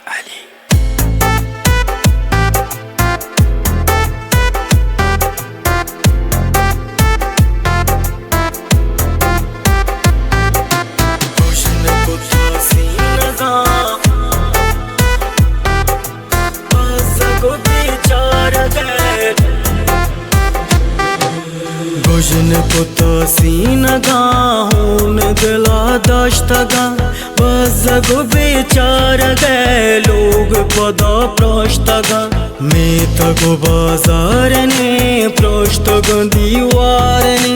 Ali. गुजन को तो सीनगा हून दिला दश्तगा बज़गो बेचार गए लोग पदा प्रोष्टगा मैं तगो बाजार ने प्रोष्टगो दीवार ने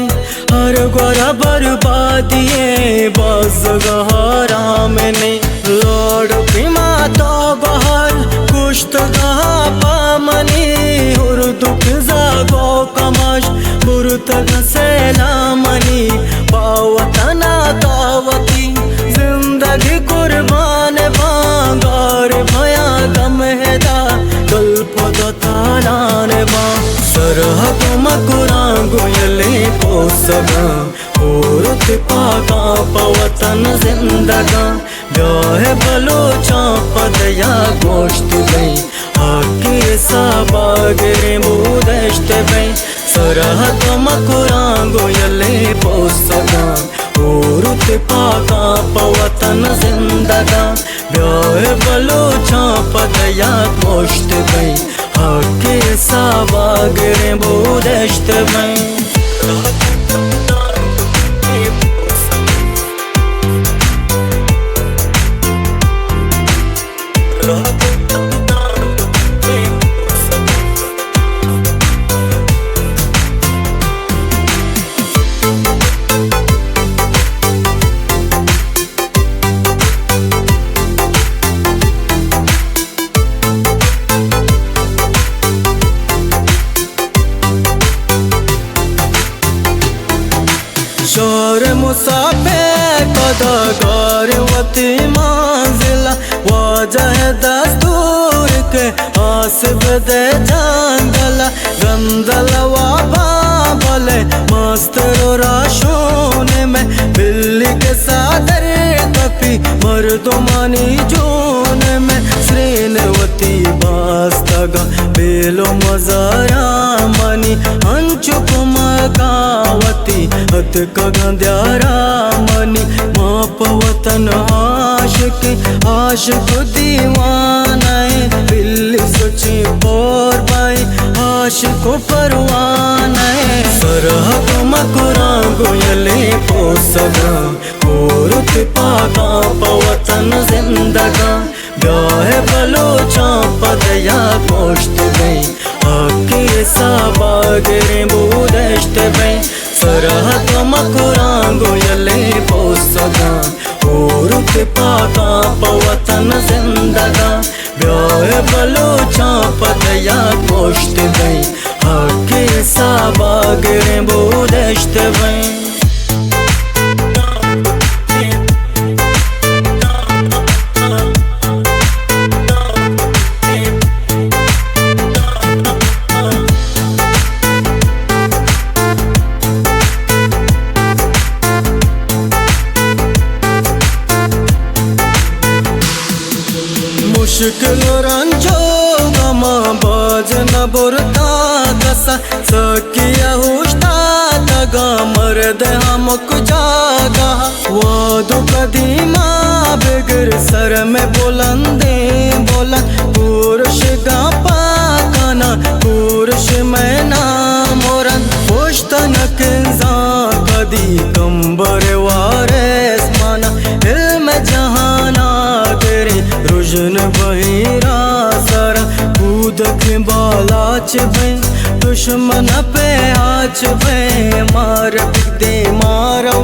हर गोरा बर्बादिए बज़गा हराम ने लौड़ पिमा तो बहर कुश्तगा पामनी और दुख जागो कमाश बुरतग सैलामनी पावतना तावती जिंदगी कुर्बान बांगार भया गम हैदा कल्प दालान बा सरहद मकुरा गोयले पोसगा औरत पाका पवतन जिंदगा ब्याह बलोचा पदया गोश्त गई आके साबागरे मुदश्त गई सरहद मकुरा गोयले पोसगा औरत पाका पवतन जिंदगा ब्याह बलोचा पदया गोश्त गई आके साबागरे मुदश्त गई शोर मुसाफे कदा गारवती मंजिला वाजह दस्तूर के आसिफ दे जंगला गंदलवा बाबले मस्तर राशोने में बिल्ली के सादर तपी मर्दमानी जून में श्रीनवती बास्तगा बेलो मजारा मनी अंचु कुमगावती हत कगंद्यारा मनी माप वतन आशिक दीवानाए बिल्ली सोची पोर बाई आशिक परवानाए सरहद मकुरा गोयले पोसगा औरत पाका पवतन जिंदगा ब्याह बलोचा पदया गोश्त गई आके साबागरे मुदश्त गई सरहद मकुरा गोयले पोसगा औरत पाका पवतन जिंदगा ब्याह बलोचा पदया गोश्त गई आके साबागरे मुदश्त गई मुश्किल रंजो गमा बाजन बुरता कसा सकिया हुश्ता तगा मर्द हमक जागा वादो कदीमा बिगर सर में बुलंदे बोला पुरुष गा पाकाना पुरुष में ना मोरन पुश्तन किंजा कदी कंबर वारेस माना इल्म जहाना तेरे रुजन बहिरा सारा कूद के बालाच भे दुश्मन पे आच भे मार दे मारो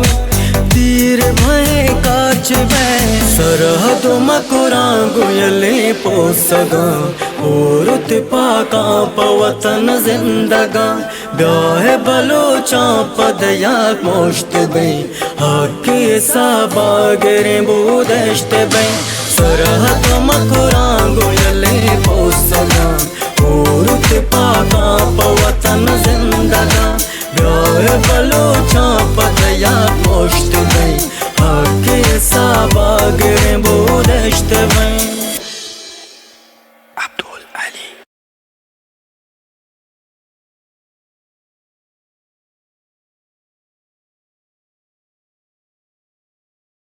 तीर भे काच भे सरहद मकुरा गोयले पोसगा औरत पाका पवतन जिंदगा ब्याह बलोचा पदया गोश्त गई आके साबागरे मुदश्त गई सरहद मकुरा गोयले पोसगा औरत पाका पवतन जिंदगा ब्याह बलोचा पदया गोश्त गई आके साबागरे मुदश्त गई। Ali